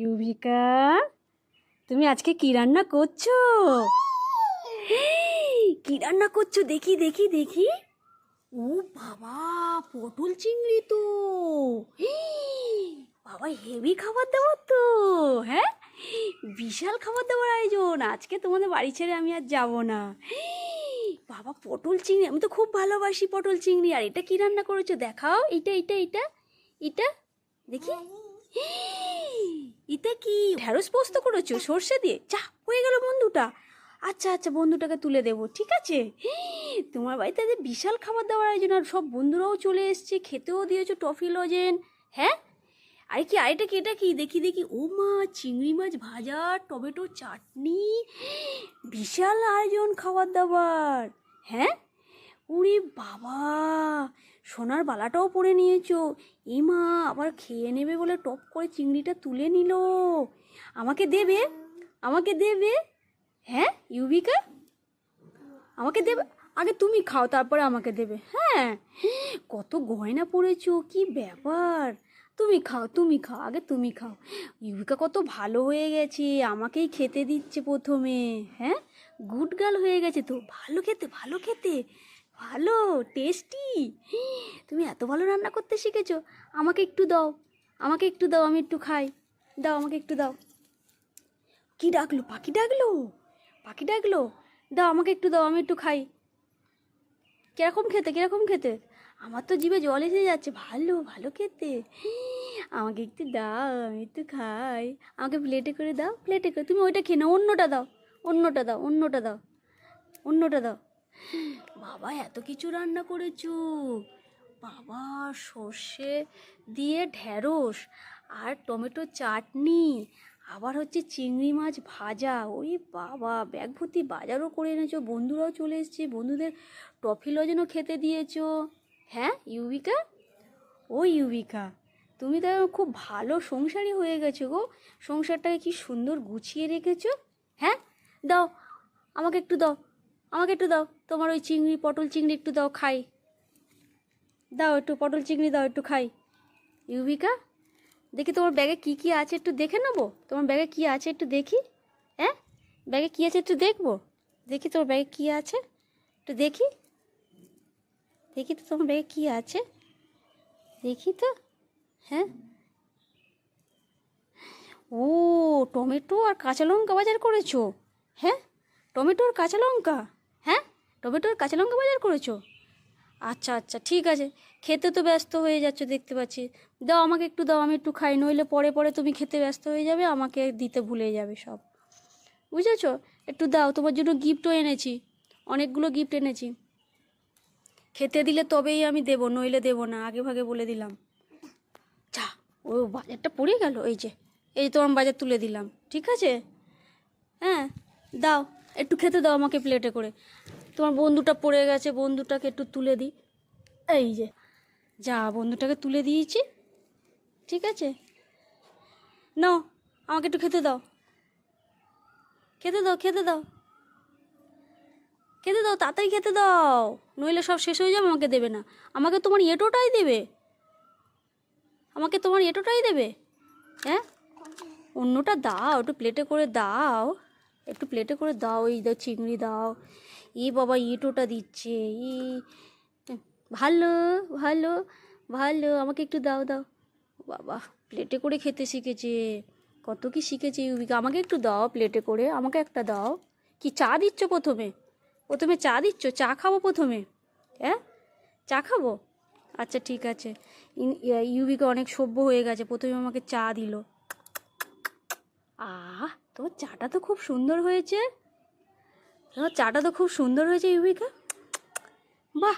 ইউভিকা, তুমি আজকে কি রান্না করছো? কি রান্না করছো? দেখি দেখি দেখি। ও বাবা, পটল চিংড়ি তো। বাবা, হেভি খাবার দাবার তো। হ্যাঁ, বিশাল খাবার দাবার আয়োজন। আজকে তোমাদের বাড়ি ছেড়ে আমি আর যাব না। বাবা, পটল চিংড়ি, আমি তো খুব ভালোবাসি পটল চিংড়ি। আর এটা কি রান্না করেছো দেখাও। এটা এটা এটা এটা দেখি। এটা কি ঢ্যাঁড়স পোস্ত করেছো সর্ষে দিয়ে? যা, হয়ে গেল বন্ধুটা। আচ্ছা আচ্ছা, বন্ধুটাকে তুলে দেবো, ঠিক আছে। তোমার বাড়িতে যে বিশাল খাবার দাবার আয়োজন, আর সব বন্ধুরাও চলে এসছে, খেতেও দিয়েছো টফি লজেন। হ্যাঁ, আর কি, আর এটা কি, এটা কি দেখি দেখি। ও মা, চিংড়ি মাছ ভাজা, টমেটো চাটনি, বিশাল আয়োজন খাবার দাবার। হ্যাঁ, ওরে বাবা, সোনার বালাটাও পরে নিয়েছো। এ মা, আবার খেয়ে নেবে বলে টপ করে চিংড়িটা তুলে নিল। আমাকে দেবে? আমাকে দেবে? হ্যাঁ ইউভিকা, আমাকে দেবে? আগে তুমি খাও, তারপরে আমাকে দেবে। হ্যাঁ, কত গয়না পরেছো, কি ব্যাপার। তুমি খাও, তুমি খাও, আগে তুমি খাও। ইউভিকা কত ভালো হয়ে গেছে, আমাকেই খেতে দিচ্ছে প্রথমে। হ্যাঁ, গুড গার্ল হয়ে গেছে তো। ভালো খেতে, ভালো খেতে, ভালো টেস্টি। তুমি এত ভালো রান্না করতে শিখেছো। আমাকে একটু দাও, আমাকে একটু দাও, আমি একটু খাই। দাও, আমাকে একটু দাও। কি ডাকলো? পাখি ডাকলো? পাখি ডাকলো? দাও, আমাকে একটু দাও, আমি একটু খাই। কিরকম খেতে, কিরকম খেতে? আমার তো জিভে জল এসে যাচ্ছে। ভালো, ভালো খেতে। আমাকে একটু দাও, আমি একটু খাই। আমাকে প্লেটে করে দাও, প্লেটে করে। তুমি ওইটা খেয়ে নাও, অন্যটা দাও, অন্যটা দাও, অন্যটা দাও, অন্যটা দাও। বাবা, এত কিছু রান্না করেছো। বাবা, সর্ষে দিয়ে ঢ্যাঁড়স, আর টমেটো চাটনি, আবার হচ্ছে চিংড়ি মাছ ভাজা। ওই বাবা, ব্যাগ ভর্তি বাজারও করে এনেছো, বন্ধুরাও চলে এসছে, বন্ধুদের টফি লজেনও খেতে দিয়েছো। হ্যাঁ ইউভিকা, ও ইউভিকা, তুমি তো খুব ভালো সংসারী হয়ে গেছো গো। সংসারটাকে কি সুন্দর গুছিয়ে রেখেছো। হ্যাঁ, দাও, আমাকে একটু দাও, আমাকে একটু দাও। তোমার ওই চিংড়ি, পটল চিংড়ি একটু দাও, খাই। দাও একটু পটল চিংড়ি দাও, একটু খাই। ইউভিকা, দেখি তোমার ব্যাগে কি কি আছে, একটু দেখে নেবো। তোমার ব্যাগে কি আছে একটু দেখি। হ্যাঁ, ব্যাগে কি আছে একটু দেখবো। দেখি তোমার ব্যাগে কি আছে, একটু দেখি। দেখি তো তোমার ব্যাগে কি আছে, দেখি তো। হ্যাঁ, ও, টমেটো আর কাঁচা লঙ্কা বাজার করেছো? হ্যাঁ, টমেটো আর কাঁচা লঙ্কা। হ্যাঁ, টমেটো আর কাঁচা লঙ্কা বাজার করেছো? আচ্ছা আচ্ছা, ঠিক আছে। খেতে তো ব্যস্ত হয়ে যাচ্ছ দেখতে পাচ্ছি। দাও, আমাকে একটু দাও, আমি একটু খাই। নইলে পরে পরে তুমি খেতে ব্যস্ত হয়ে যাবে, আমাকে দিতে ভুলে যাবে সব। বুঝেছো? একটু দাও, তোমার জন্য গিফটও এনেছি, অনেকগুলো গিফট এনেছি। খেতে দিলে তবেই আমি দেবো, নইলে দেবো না, আগে ভাগে বলে দিলাম। যা, ও বাজারটা পড়ে গেল। এই যে, এই তোমার বাজার তুলে দিলাম, ঠিক আছে। হ্যাঁ, দাও, একটু খেতে দাও আমাকে প্লেটে করে। তোমার বন্ধুটা পড়ে গেছে, বন্ধুটাকে একটু তুলে দিই। এই যে, যা, বন্ধুটাকে তুলে দিয়েছি, ঠিক আছে। নাও, আমাকে একটু খেতে দাও, খেতে দাও, খেতে দাও, খেতে দাও, তাড়াতাড়ি খেতে দাও, নইলে সব শেষ হয়ে যাবে, আমাকে দেবে না। আমাকে তোমার এঁটোটাই দেবে, আমাকে তোমার এঁটোটাই দেবে। হ্যাঁ, অন্যটা দাও, একটু প্লেটে করে দাও, একটু প্লেটে করে দাও। এই দাও, চিংড়ি দাও। ই বাবা, এঁটোটা দিচ্ছে। ই ভালো, ভালো, ভালো, আমাকে একটু দাও, দাও। বাবা, প্লেটে করে খেতে শিখেছে। কত কি শিখেছে ইউবিকা। আমাকে একটু দাও প্লেটে করে, আমাকে একটা দাও। কি চা দিচ্ছ প্রথমে? প্রথমে চা দিচ্ছ? চা খাবো প্রথমে? হ্যাঁ, চা খাবো? আচ্ছা ঠিক আছে। ইউবিকা অনেক সভ্য হয়ে গেছে, প্রথমে আমাকে চা দিল। তোমার চাটা তো খুব সুন্দর হয়েছে। তোমার চাটা তো খুব সুন্দর হয়েছে ইউবিকা। বাহ,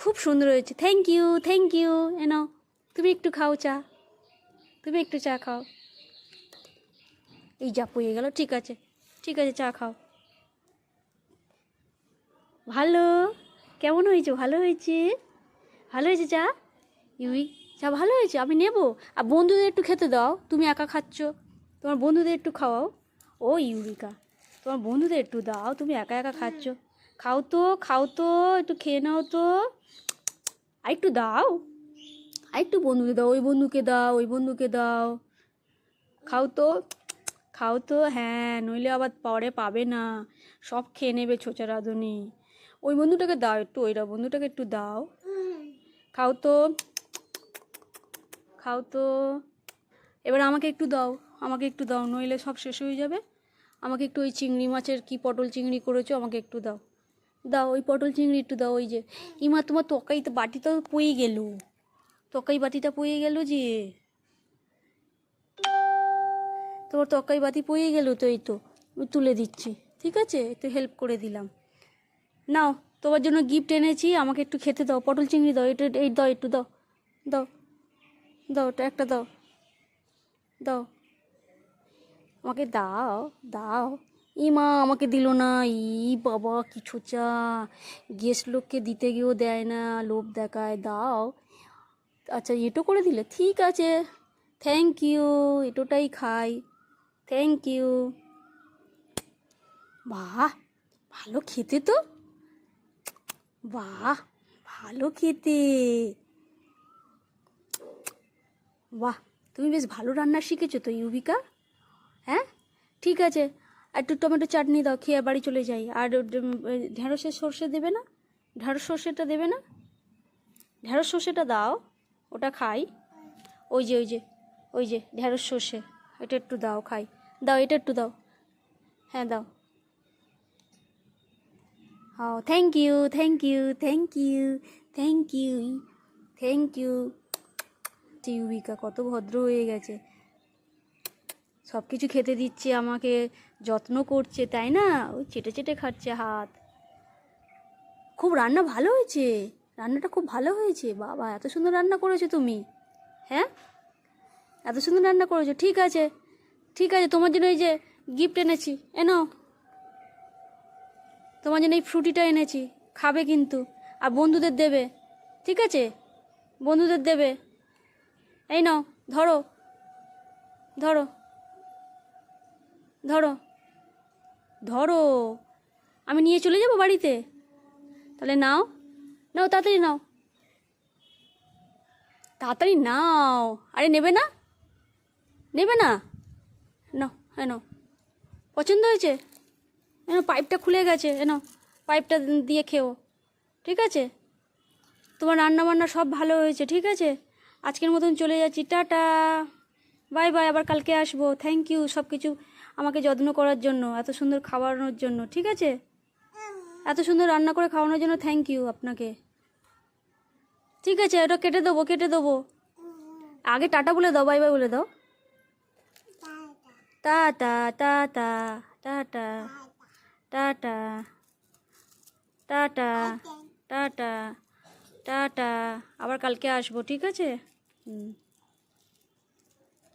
খুব সুন্দর হয়েছে। Thank you, thank you. এনাও, তুমি একটু খাও চা, তুমি একটু চা খাও। এই যা পড়ে গেল। ঠিক আছে, ঠিক আছে, চা খাও। ভালো, কেমন হয়েছে? ভালো হয়েছে, ভালো হয়েছে চা। ইউই, চা ভালো হয়েছে, আমি নেব। আর বন্ধুদের একটু খেতে দাও, তুমি একা খাচ্ছ, তোমার বন্ধুদের একটু খাওয়াও। ও ইউরিকা, তোমার বন্ধুদের একটু দাও, তুমি একা একা খাচ্ছ। খাও তো, খাও তো, একটু খেয়ে নাও তো। আর একটু দাও, আর একটু বন্ধুকে দাও, ওই বন্ধুকে দাও, ওই বন্ধুকে দাও। খাও তো, খাও তো, হ্যাঁ, নইলে আবার পরে পাবে না, সব খেয়ে নেবে ছোচা রাঁধুনি। ওই বন্ধুটাকে দাও একটু, ওইটা বন্ধুটাকে একটু দাও। খাও তো, খাও তো। এবার আমাকে একটু দাও, আমাকে একটু দাও, নইলে সব শেষ হয়ে যাবে। আমাকে একটু ওই চিংড়ি মাছের কি পটল চিংড়ি করেছো, আমাকে একটু দাও। দাও ওই পটল চিংড়ি একটু দাও। ওই যে ইমা, তোমার তরকারি তো বাটিটা পড়ে গেল, তরকারি বাটিটা পড়ে গেল যে, তোমার তরকারি বাটি পড়ে গেল তো, এই তো আমি তুলে দিচ্ছি, ঠিক আছে, একটু হেল্প করে দিলাম। নাও, তোমার জন্য গিফট এনেছি, আমাকে একটু খেতে দাও, পটল চিংড়ি দাও, এটা এই দাও, একটু দাও, দাও, দাও, ওটা একটা দাও, দাও, আমাকে দাও, দাও। ইমা আমাকে দিল না, ই বাবা কি ছোচা, গেস্ট লোককে দিতে গিয়েও দেয় না, লোভ দেখায়। দাও, আচ্ছা এটো করে দিলে, ঠিক আছে, থ্যাংক ইউ, এটোটাই খাই, থ্যাংক ইউ। বাহ, ভালো খেতে তো, বাহ, ভালো খেতে, বাহ, তুমি বেশ ভালো রান্না শিখেছো তো ইউবিকা। হ্যাঁ, ঠিক আছে, একটু টমেটো চাটনি দাও, খেয়ে বাড়ি চলে যাই। আর ঢেঁড়সের সর্ষে দেবে না, ঢেঁড়স সর্ষেটা দেবে না, ঢেঁড়স সর্ষেটা দাও, ওটা খাই। ওই যে ওই যে ওই যে ঢেঁড়স সর্ষে, এটা একটু দাও খাই, দাও এটা একটু দাও, হ্যাঁ দাও। হ্যাঁ, thank you, thank you, thank you, thank you, thank you. ইউবিকা কত ভদ্র হয়ে গেছে, সব কিছু খেতে দিচ্ছে আমাকে, যত্ন করছে, তাই না, ওই চেটে চেটে খাচ্ছে হাত। খুব রান্না ভালো হয়েছে, রান্নাটা খুব ভালো হয়েছে, বাবা এত সুন্দর রান্না করেছো তুমি। হ্যাঁ, এত সুন্দর রান্না করেছো, ঠিক আছে, ঠিক আছে, তোমার জন্য এই যে গিফট এনেছি, এ নাও, তোমার জন্য এই ফ্রুটিটা এনেছি, খাবে কিন্তু, আর বন্ধুদের দেবে, ঠিক আছে, বন্ধুদের দেবে। এই নাও, ধরো, ধরো, ধরো, ধরো, আমি নিয়ে চলে যাব বাড়িতে, তাহলে নাও, নাও তাড়াতাড়ি নাও, তাড়াতাড়ি নাও, আরে নেবে না, নেবে না, নাও, হ্যাঁ নাও, পছন্দ হয়েছে, এনো পাইপটা খুলে গেছে, এনো পাইপটা দিয়ে খেও, ঠিক আছে, তোমার রান্না বান্না সব ভালো হয়েছে, ঠিক আছে, আজকের মতন চলে যাচ্ছি, টাটা, বাই বাই, আবার কালকে আসবো। থ্যাংক ইউ সব কিছু আমাকে যত্ন করার জন্য, এত সুন্দর খাওয়ানোর জন্য, ঠিক আছে, এত সুন্দর রান্না করে খাওয়ানোর জন্য থ্যাংক ইউ আপনাকে, ঠিক আছে, এটা কেটে দেবো, কেটে দেবো, আগে টাটা বলে দাও, বাই বাই বলে দাও, tata, tata, tata, tata, tata, tata, tata, আবার কালকে আসবো, ঠিক আছে। হুম।